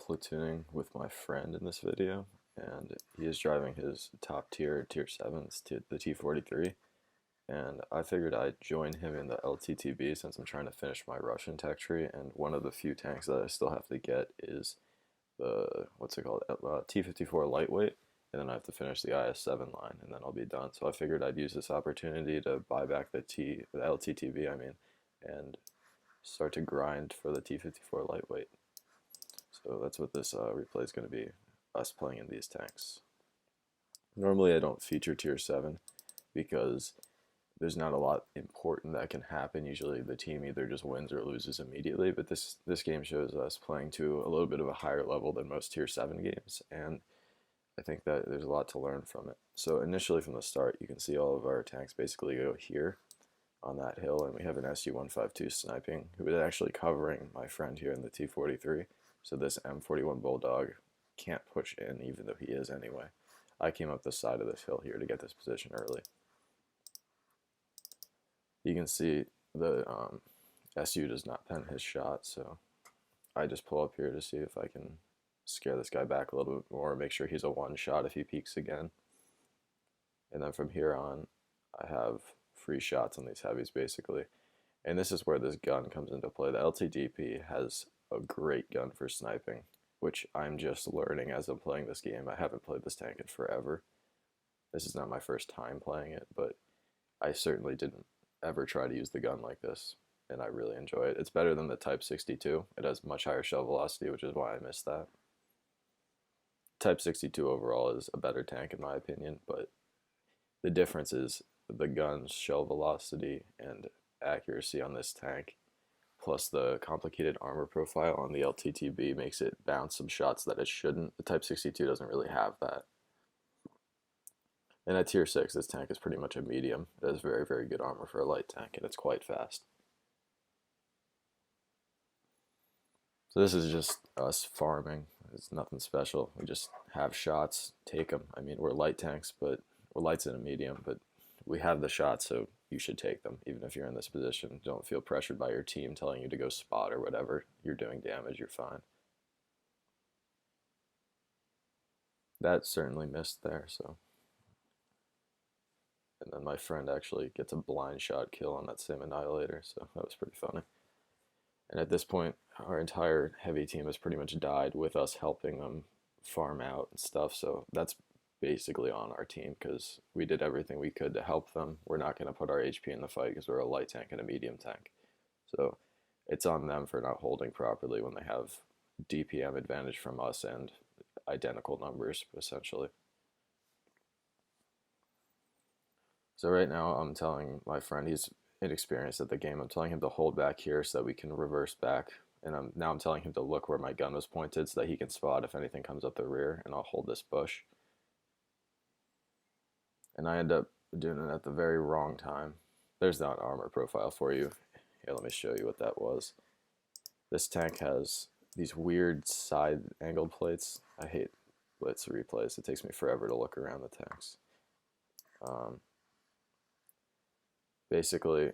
platooning with my friend in this video, and he is driving his top tier 7s to the T43, and I figured I'd join him in the Lttb since I'm trying to finish my Russian tech tree, and one of the few tanks that I still have to get is the, what's it called, T54 lightweight, and then I have to finish the IS-7 line, and then I'll be done. So I figured I'd use this opportunity to buy back the Lttb, and start to grind for the T54 lightweight. So that's what this replay is going to be, us playing in these tanks. Normally I don't feature tier 7 because there's not a lot important that can happen. Usually the team either just wins or loses immediately, but this game shows us playing to a little bit of a higher level than most tier 7 games, and I think that there's a lot to learn from it. So initially from the start, you can see all of our tanks basically go here on that hill, and we have an SU-152 sniping, who is actually covering my friend here in the T43. So this M41 Bulldog can't push in, even though he is anyway. I came up the side of this hill here to get this position early. You can see the SU does not pen his shot, so I just pull up here to see if I can scare this guy back a little bit more, make sure he's a one shot if he peeks again. And then from here on, I have free shots on these heavies basically. And this is where this gun comes into play. The Lttb has a great gun for sniping, which I'm just learning as I'm playing this game. I haven't played this tank in forever. This is not my first time playing it, but I certainly didn't ever try to use the gun like this, and I really enjoy it. It's better than the Type 62. It has much higher shell velocity, which is why I missed that. Type 62 overall is a better tank in my opinion, but the difference is the gun's shell velocity and accuracy on this tank, plus the complicated armor profile on the Lttb makes it bounce some shots that it shouldn't. The Type 62 doesn't really have that. And at tier 6, this tank is pretty much a medium. It has very, very good armor for a light tank, and it's quite fast. So this is just us farming. It's nothing special. We just have shots, take them. I mean, we're light tanks, but we're lights in a medium, but we have the shots, so you should take them, even if you're in this position. Don't feel pressured by your team telling you to go spot or whatever. You're doing damage, you're fine. That certainly missed there, so. And then my friend actually gets a blind shot kill on that same Annihilator, so that was pretty funny. And at this point, our entire heavy team has pretty much died with us helping them farm out and stuff, so that's basically on our team because we did everything we could to help them. We're not going to put our HP in the fight because we're a light tank and a medium tank. So it's on them for not holding properly when they have DPM advantage from us and identical numbers, essentially. So right now I'm telling my friend, he's inexperienced at the game, I'm telling him to hold back here so that we can reverse back. And now I'm telling him to look where my gun was pointed so that he can spot if anything comes up the rear, and I'll hold this bush. And I end up doing it at the very wrong time. There's that armor profile for you. Here, let me show you what that was. This tank has these weird side angled plates. I hate blitz replays. It takes me forever to look around the tanks. Basically,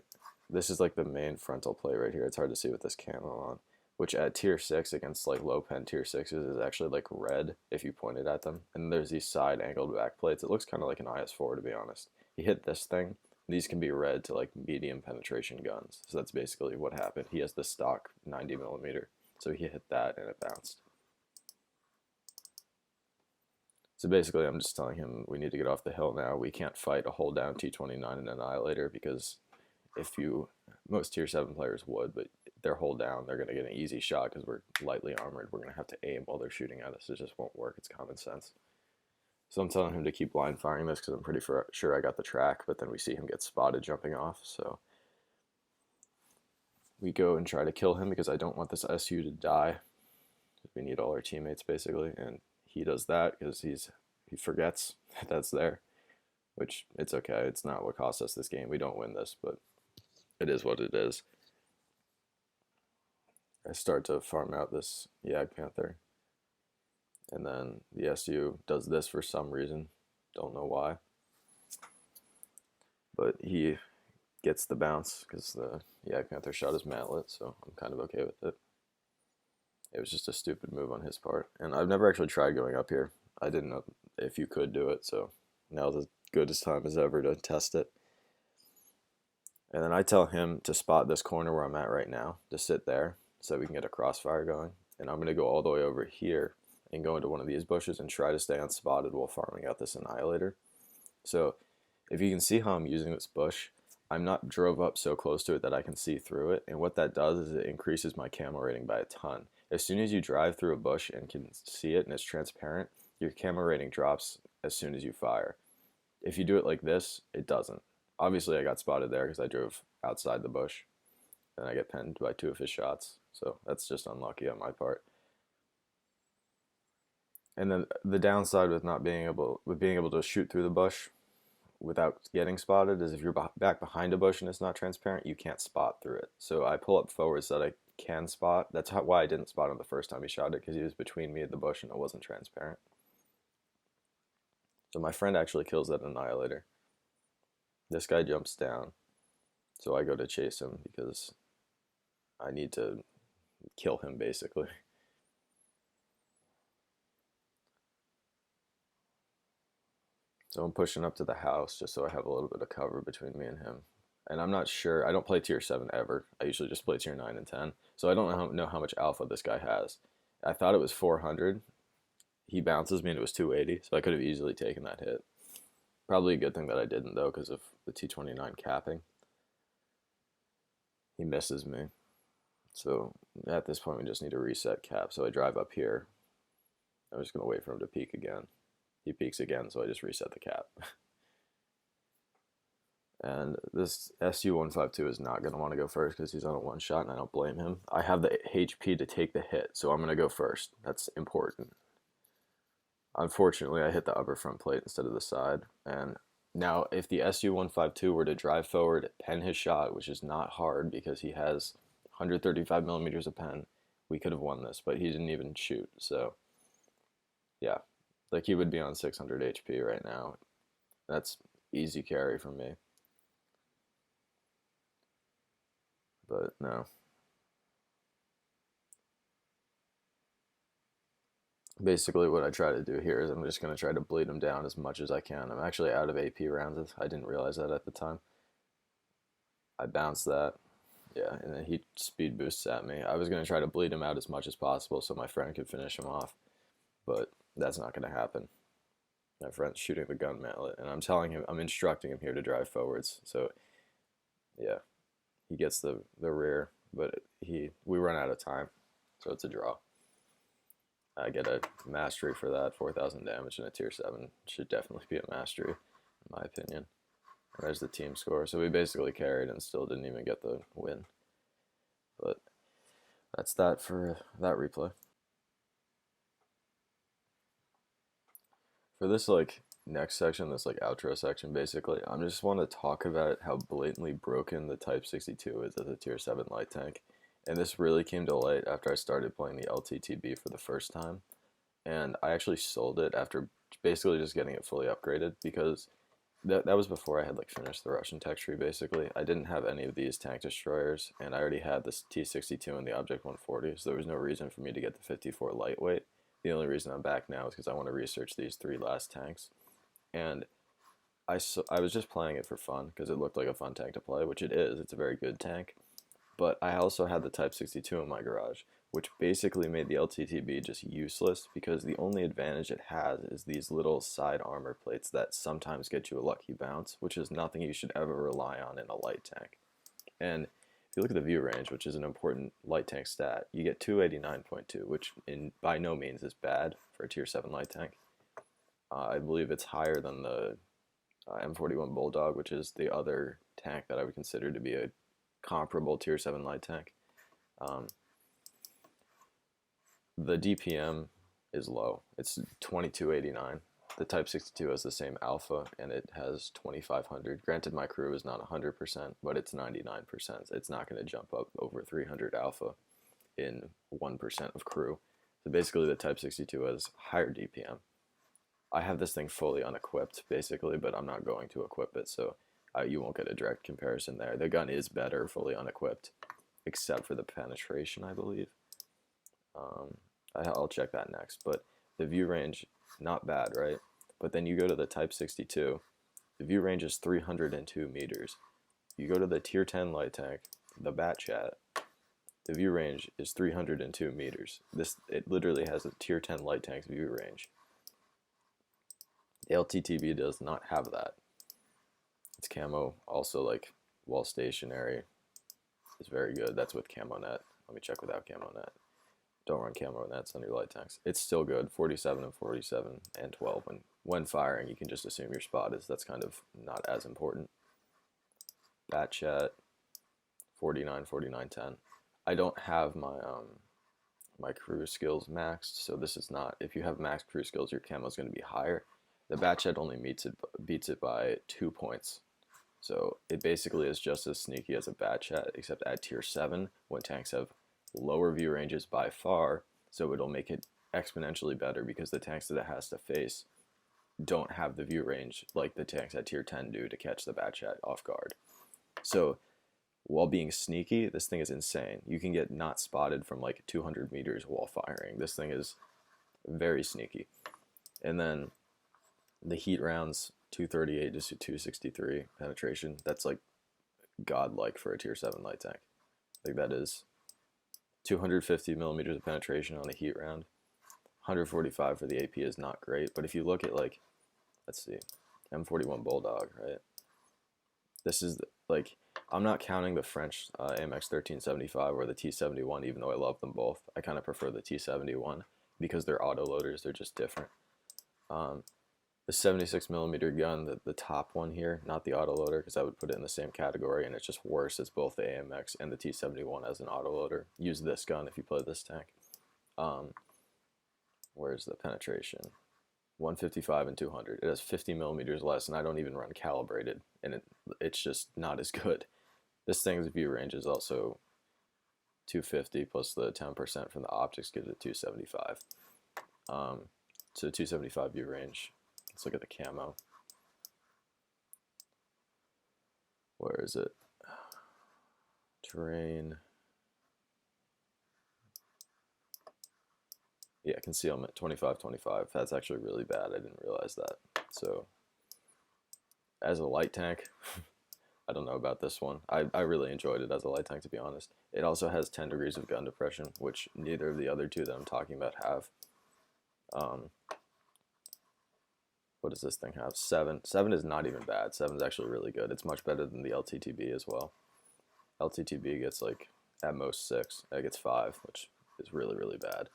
this is like the main frontal plate right here. It's hard to see with this camo on, which at tier 6 against like low pen tier 6s is actually like red if you point it at them. And there's these side angled back plates. It looks kind of like an IS-4 to be honest. You hit this thing, these can be red to like medium penetration guns. So that's basically what happened. He has the stock 90mm, so he hit that and it bounced. So basically I'm just telling him we need to get off the hill now. We can't fight a hold down T29 and Annihilator because most tier 7 players would, but they're hold down, they're going to get an easy shot because we're lightly armored. We're going to have to aim while they're shooting at us. It just won't work. It's common sense. So I'm telling him to keep blind firing this because I'm pretty sure I got the track, but then we see him get spotted jumping off. So we go and try to kill him because I don't want this SU to die. We need all our teammates basically, and he does that because he forgets that's there, which it's okay. It's not what cost us this game. We don't win this, but it is what it is. I start to farm out this Jagdpanther, and then the SU does this for some reason. Don't know why, but he gets the bounce because the Jagdpanther shot his mantlet, so I'm kind of okay with it. it was just a stupid move on his part. And I've never actually tried going up here. I didn't know if you could do it, so now's as good as time as ever to test it. And then I tell him to spot this corner where I'm at right now, to sit there so we can get a crossfire going. And I'm going to go all the way over here and go into one of these bushes and try to stay unspotted while farming out this annihilator. So if you can see how I'm using this bush, I'm not drove up so close to it that I can see through it. And what that does is it increases my camo rating by a ton. As soon as you drive through a bush and can see it and it's transparent, your camo rating drops as soon as you fire. If you do it like this, it doesn't. Obviously, I got spotted there because I drove outside the bush, and I get pinned by 2 of his shots. So that's just unlucky on my part. And then the downside with not being able to shoot through the bush without getting spotted is if you're back behind a bush and it's not transparent, you can't spot through it. So I pull up forward so that I can spot. That's why I didn't spot him the first time he shot it, because he was between me and the bush and it wasn't transparent. So my friend actually kills that annihilator. This guy jumps down, so I go to chase him because I need to kill him basically. So I'm pushing up to the house just so I have a little bit of cover between me and him. And I'm not sure, I don't play tier 7 ever. I usually just play tier 9 and 10. So I don't know how much alpha this guy has. I thought it was 400. He bounces me and it was 280, so I could have easily taken that hit. Probably a good thing that I didn't, though, because of the T29 capping. He misses me. So at this point, we just need to reset cap. So I drive up here. I'm just going to wait for him to peek again. He peeks again, so I just reset the cap. And this SU-152 is not going to want to go first because he's on a one-shot, and I don't blame him. I have the HP to take the hit, so I'm going to go first. That's important. Unfortunately, I hit the upper front plate instead of the side. And now, if the SU-152 were to drive forward, pen his shot, which is not hard because he has 135 millimeters of pen, we could have won this, but he didn't even shoot. So, yeah, like he would be on 600 HP right now. That's easy carry from me. But no. Basically what I try to do here is I'm just going to try to bleed him down as much as I can. I'm actually out of AP rounds. I didn't realize that at the time. I bounced that. Yeah, and then he speed boosts at me. I was going to try to bleed him out as much as possible so my friend could finish him off. But that's not going to happen. My friend's shooting the gun mallet, and I'm telling him, I'm instructing him here to drive forwards. So, yeah, he gets the rear, but we run out of time, so it's a draw. I get a mastery for that, 4,000 damage, and a tier 7 should definitely be a mastery, in my opinion. And there's the team score. So we basically carried and still didn't even get the win. But that's that for that replay. For this next section, this outro section, basically, I just want to talk about how blatantly broken the Type 62 is as a tier 7 light tank. And this really came to light after I started playing the Lttb for the first time. And I actually sold it after basically just getting it fully upgraded, because that was before I had finished the Russian tech tree, basically. I didn't have any of these tank destroyers, and I already had this T62 and the Object 140, so there was no reason for me to get the 54 lightweight. The only reason I'm back now is because I want to research these 3 last tanks. And I was just playing it for fun because it looked like a fun tank to play, which it is. It's a very good tank. But I also had the Type 62 in my garage, which basically made the Lttb just useless because the only advantage it has is these little side armor plates that sometimes get you a lucky bounce, which is nothing you should ever rely on in a light tank. And if you look at the view range, which is an important light tank stat, you get 289.2, which by no means is bad for a tier 7 light tank. I believe it's higher than the M41 Bulldog, which is the other tank that I would consider to be a comparable tier 7 light tank. The DPM is low. It's 2289. The Type 62 has the same alpha, and it has 2500. Granted, my crew is not 100%, but it's 99%. It's not going to jump up over 300 alpha in 1% of crew. So basically, the Type 62 has higher DPM. I have this thing fully unequipped, basically, but I'm not going to equip it, so you won't get a direct comparison there. The gun is better fully unequipped, except for the penetration, I believe. I'll check that next. But the view range, not bad, right? But then you go to the Type 62, the view range is 302 meters. You go to the Tier 10 light tank, the Bat Chat, the view range is 302 meters. It literally has a Tier 10 light tank's view range. The Lttb does not have that. Its camo also, like, while stationary, is very good. That's with camo net. Let me check without camo net. Don't run camo nets on your light tanks. It's still good. 47 and 47 and 12. When firing, you can just assume your spot is. That's kind of not as important. Bat Chat, 49, 49, 10. I don't have my my crew skills maxed, so this is not. If you have max crew skills, your camo is going to be higher. The Bat Chat only beats it by 2 points. So it basically is just as sneaky as a Bat Chat, except at Tier 7, when tanks have lower view ranges by far, so it'll make it exponentially better because the tanks that it has to face don't have the view range like the tanks at Tier 10 do to catch the Bat Chat off guard. So while being sneaky, this thing is insane. You can get not spotted from like 200 meters while firing. This thing is very sneaky. And then the heat rounds, 238 to 263 penetration. That's like godlike for a Tier 7 light tank. Like that is 250 millimeters of penetration on a heat round. 145 for the AP is not great, but if you look at, like, let's see, M41 Bulldog, right? This is like, I'm not counting the French AMX 1375 or the T71, even though I love them both. I kind of prefer the T71 because they're autoloaders. They're just different. The 76 millimeter gun, the top one here, not the autoloader, because I would put it in the same category, and it's just worse as both the AMX and the T71 as an autoloader. Use this gun if you play this tank. Where's the penetration? 155 and 200. It has 50 millimeters less, and I don't even run calibrated, and it's just not as good. This thing's view range is also 250 plus the 10% from the optics gives it 275. So 275 view range. Let's look at the camo. Where is it? Terrain. Yeah, concealment, 25, 25. That's actually really bad. I didn't realize that. So, as a light tank, I don't know about this one. I really enjoyed it as a light tank, to be honest. It also has 10 degrees of gun depression, which neither of the other two that I'm talking about have. What does this thing have? 7. 7 is not even bad. 7 is actually really good. It's much better than the Lttb as well. Lttb gets, like, at most 6. It gets 5, which is really, really bad.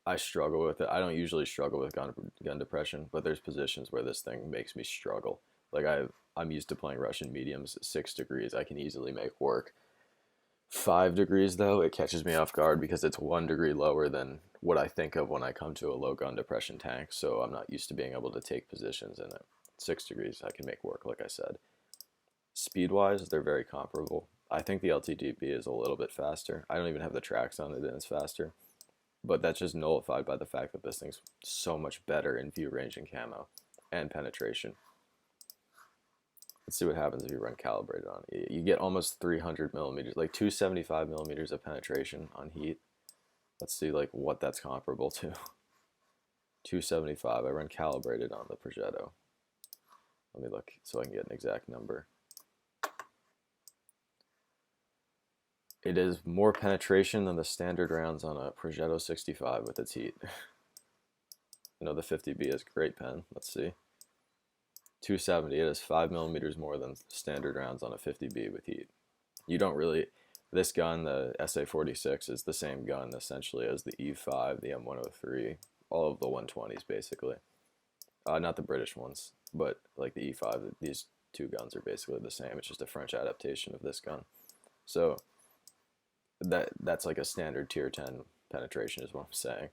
I struggle with it. I don't usually struggle with gun depression, but there's positions where this thing makes me struggle. Like I'm used to playing Russian mediums at 6 degrees. I can easily make work. 5 degrees though, it catches me off guard because it's 1 degree lower than what I think of when I come to a low gun depression tank. So I'm not used to being able to take positions in it. 6 degrees, I can make work, like I said. Speed-wise, they're very comparable. I think the Lttb is a little bit faster. I don't even have the tracks on it, and it's faster. But that's just nullified by the fact that this thing's so much better in view range and camo and penetration. Let's see what happens if you run calibrated on it. You get almost 300 millimeters, like 275 millimeters of penetration on heat. Let's see like what that's comparable to. 275. I run calibrated on the Progetto. Let me look so I can get an exact number. It is more penetration than the standard rounds on a Progetto 65 with its heat. I know the 50B is great pen. Let's see. 270. It is 5 millimeters more than standard rounds on a 50B with heat. You don't really. This gun, the SA-46, is the same gun essentially as the E5, the M103, all of the 120s basically. Not the British ones, but like the E5. These two guns are basically the same. It's just a French adaptation of this gun. So that's like a standard tier 10 penetration is what I'm saying.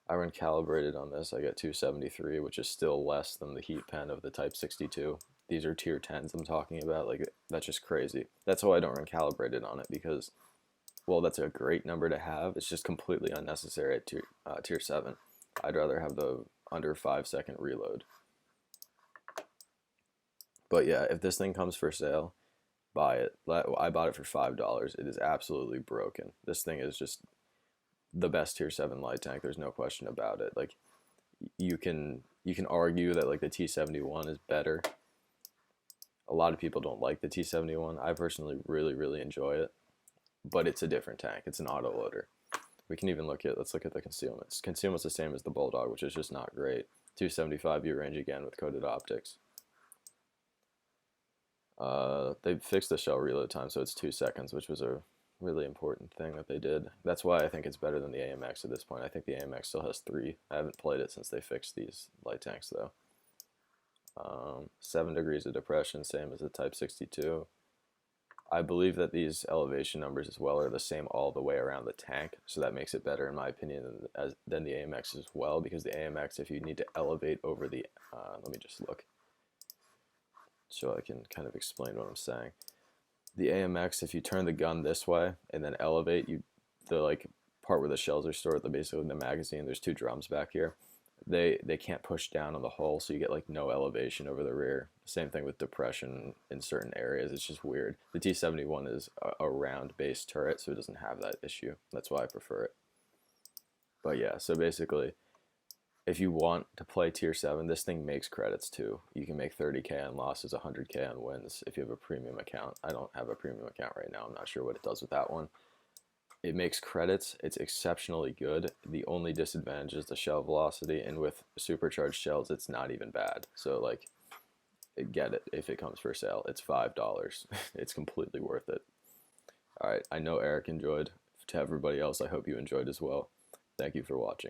I run calibrated on this. I get 273, which is still less than the heat pen of the Type 62. These are tier 10s I'm talking about. Like, that's just crazy. That's why I don't run calibrated on it because, well, that's a great number to have. It's just completely unnecessary at tier 7. I'd rather have the under 5-second reload. But yeah, if this thing comes for sale, buy it. I bought it for $5. It is absolutely broken. This thing is just the best tier 7 light tank. There's no question about it. Like you can argue that like the T71 is better. A lot of people don't like the T71. I personally really enjoy it, but it's a different tank. It's an autoloader. We can even let's look at the concealments. Concealment's the same as the Bulldog, which is just not great. 275 view range again with coated optics. They fixed the shell reload time, so it's 2 seconds, which was a really important thing that they did. That's why I think it's better than the AMX at this point. I think the AMX still has 3. I haven't played it since they fixed these light tanks, though. 7 degrees of depression, same as the Type 62. I believe that these elevation numbers as well are the same all the way around the tank, so that makes it better in my opinion than the AMX as well, because the AMX, if you need to elevate over the, let me just look so I can kind of explain what I'm saying. The AMX, if you turn the gun this way and then elevate, the like part where the shells are stored, basically in the magazine, there's 2 drums back here. They can't push down on the hull, so you get like no elevation over the rear. Same thing with depression in certain areas. It's just weird. The T71 is a round base turret, so it doesn't have that issue. That's why I prefer it. But yeah, so basically, if you want to play tier 7, this thing makes credits too. You can make 30k on losses, 100k on wins if you have a premium account. I don't have a premium account right now. I'm not sure what it does with that one. It makes credits. It's exceptionally good. The only disadvantage is the shell velocity, and with supercharged shells, it's not even bad. So like, get it if it comes for sale. It's $5. It's completely worth it. All right, I know Eric enjoyed. To everybody else, I hope you enjoyed as well. Thank you for watching.